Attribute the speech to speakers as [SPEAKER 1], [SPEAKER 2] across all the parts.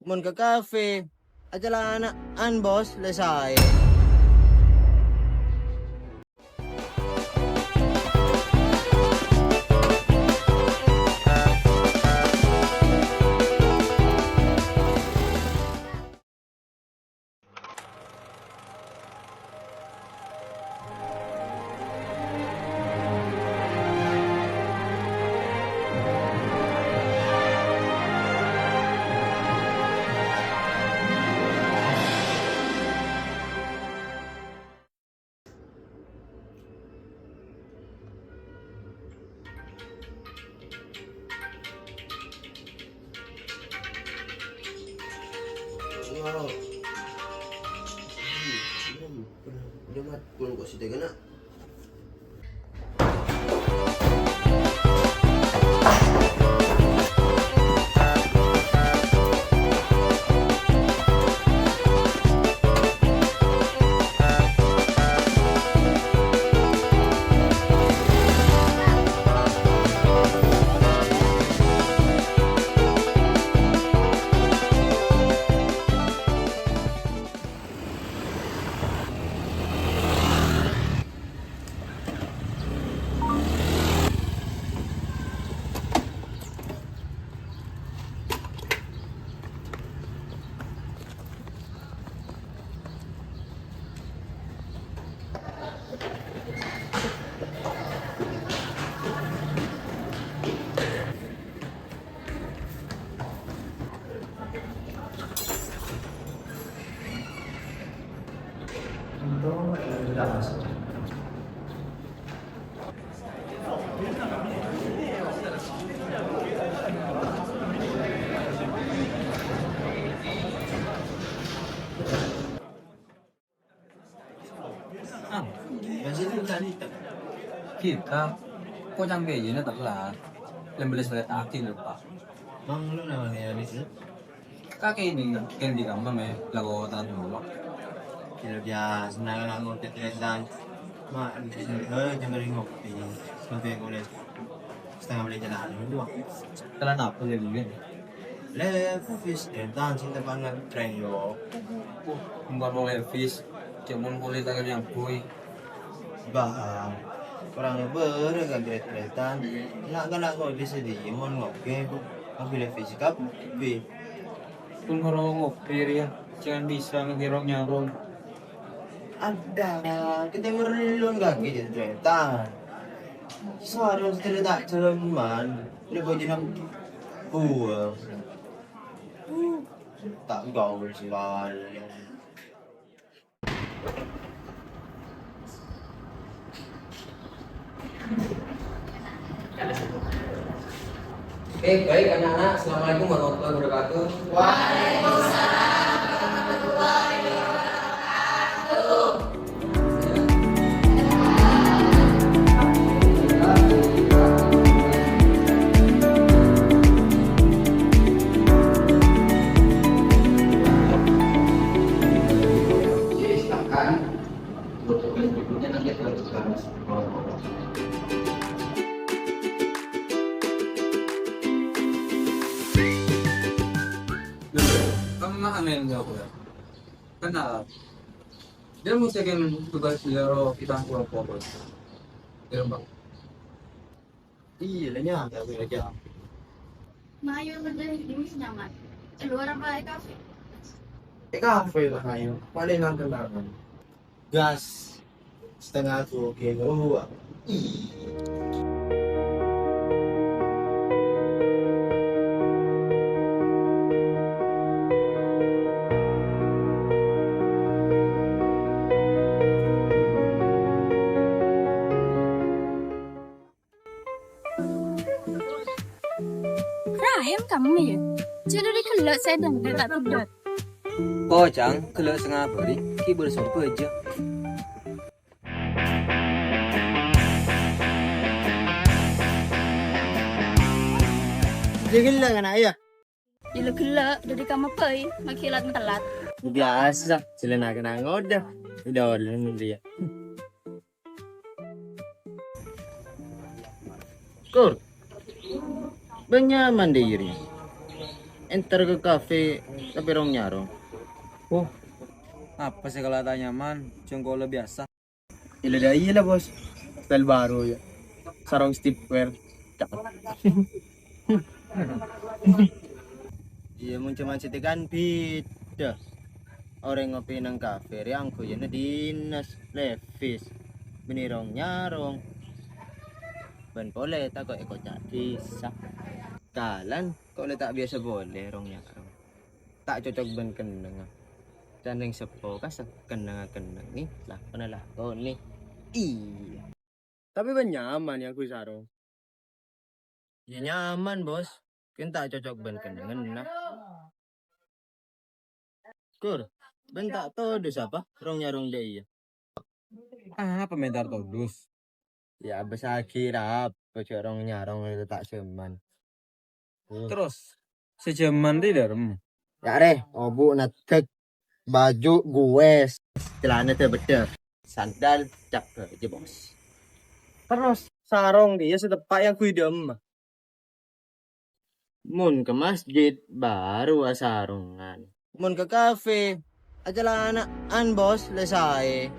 [SPEAKER 1] Mun ke kafe. Aja lah an bos, selesai. Wow. Udah mat, pun kok sudah kena.
[SPEAKER 2] Kita kok sampai aja telat. Lembel sebelah akhir lupa.
[SPEAKER 1] Mang lu namanya Anis?
[SPEAKER 2] Kakek ini kan di kamar lagu tangan dulu.
[SPEAKER 1] Kira biasa, senang aku tetesan. Mak, jangan ngopi. Sampai kulit setengah beli jalan dulu.
[SPEAKER 2] Telan apa dia juga?
[SPEAKER 1] Levis dan cinta banget tren yo.
[SPEAKER 2] Bukan mau levis, cuman kulit tangan yang boy.
[SPEAKER 1] Bang, orangnya kan tretan. Nak kau sedih, mau ngopi. Aku Levis kap, bi.
[SPEAKER 2] Pun kalau ngopi ya, jangan bisa ngirong nyarong.
[SPEAKER 1] Ada, kita merlun kaki di tretan. Seharusnya cerita cuman, ini baju nak buah. Tak gaul sih lah.
[SPEAKER 3] Baik anak-anak, assalamualaikum warahmatullahi wabarakatuh. Jadi silakan untuk tugas berikutnya nanti akan dilakukan.
[SPEAKER 2] Kamu mah aneh enggak aku ya? Kenal. Dia mesti kan tugas beliau kita pulang fokus. Dia bang.
[SPEAKER 1] Iya, nyata aku aja.
[SPEAKER 4] Mayo berdiri di sini nyaman. Keluar apa kafe?
[SPEAKER 1] Kafe lah kayo. Paling ang kenangan. Gas. Setengah tuh oke. Oh,
[SPEAKER 4] Rahim kamu ya? Jadi dikelak saya dan tak pedot.
[SPEAKER 3] Pocang, kalau setengah hari, kita bersumpu aja.
[SPEAKER 1] Jadi lah kan ayah.
[SPEAKER 4] Jadi kelak dari kamu pergi makilat telat.
[SPEAKER 1] Biasa, sila na kenang udah. Udah udah dia. Kur. Banyak mandiri. enter ke kafe tapi rong nyarong.
[SPEAKER 2] Oh, apa sih kalau tak nyaman? Cengkola biasa.
[SPEAKER 5] Iya lah bos, style baru ya. Sarung streetwear.
[SPEAKER 1] Iya mun cuma sitikan beda. Orang ngopi nang kafe yang ku yana dinas levis. Benirong nyarong. Ben boleh tak kok ikut disa. Kalan kok le tak biasa boleh rong nyarong. Tak cocok ben keneng. Caneng sepo kas keneng nih lah penalah kau nih. Iya.
[SPEAKER 5] Tapi ben nyaman ya aku sarung.
[SPEAKER 1] Ya nyaman bos. Kan tak cocok ben kenengan nah. Kur, ben tak tahu dus apa? Rong nyarong dia iya.
[SPEAKER 2] Ah, pementar todus.
[SPEAKER 1] Ya besar kira apa rong nyarong itu tak seman.
[SPEAKER 2] Terus, sejaman di dalam.
[SPEAKER 1] Ya re, obu natek baju gue celana teh beda. Sandal cak aja bos.
[SPEAKER 5] Terus sarung dia setepak yang ku idem.
[SPEAKER 1] Mun ke masjid baru sarungan. Mun ke kafe aja an bos lesai.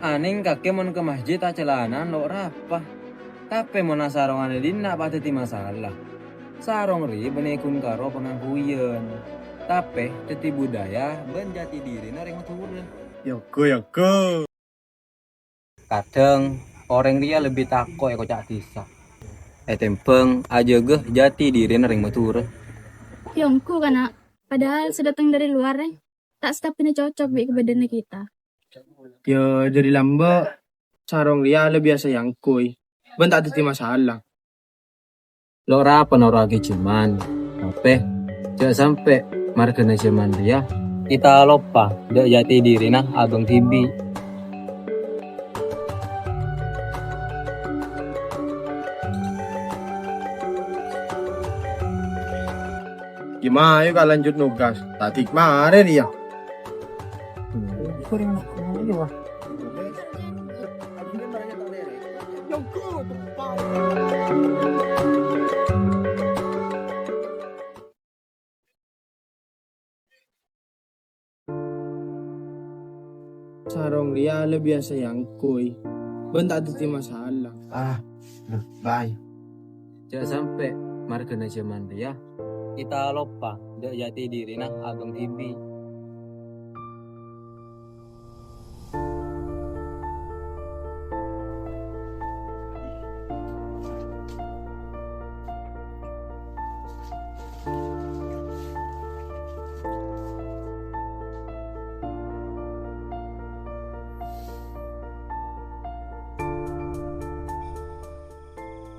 [SPEAKER 2] Aning kakek mon ke masjid tak celanan lo rapah. Tapi mon sarongan di nak pateti masalah. Sarong ri benekun karo pengakuyan. Tapi teti budaya ben jati diri naring matur.
[SPEAKER 5] Yoko.
[SPEAKER 2] Kadang orang dia lebih takut ya kocak disa. Tempeng aja geh jati diri naring matur.
[SPEAKER 4] Yongku kan, padahal sedatang dari luar tak setapnya cocok bi ke badan kita.
[SPEAKER 5] Ya jadi lamba sarung dia lebih biasa yang kui. Ben tak ada masalah.
[SPEAKER 2] Lo rapa noro lagi cuman. Tapi jangan sampai markena cuman dia. Kita lupa dak jati diri nah abang tibi.
[SPEAKER 5] Gimana yuk lanjut nugas? Tadi kemarin ya. Sarung dia lebih biasa yang kui. Ben tak ada masalah.
[SPEAKER 1] Bye.
[SPEAKER 2] Jangan sampai markena cuman dia. Kita lupa dak jati diri nah abang tibi.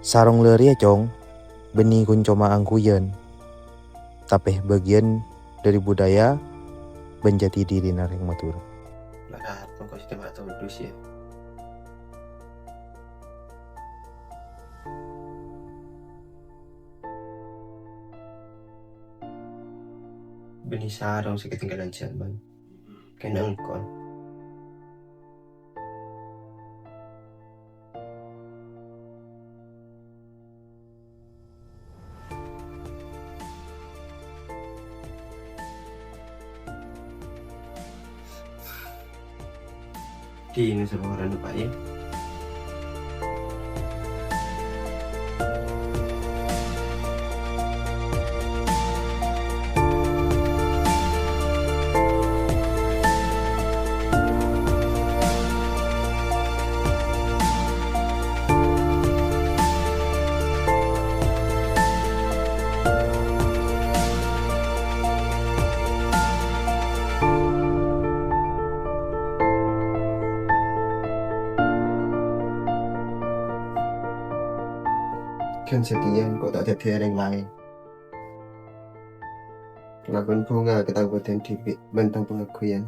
[SPEAKER 6] Sarong leri ya cong, beni kuncoma angkuyen. Tapi bagian dari budaya benjati diri naring matur.
[SPEAKER 1] Berat, kok sistem atau dus ya. Beli sarung sih ketinggalan zaman. Kena engkol. Di ini sama orang lupa ya. Kan sekian kok tak ada yang lain. Pengakuan bunga kita buatan di bentang pengakuan.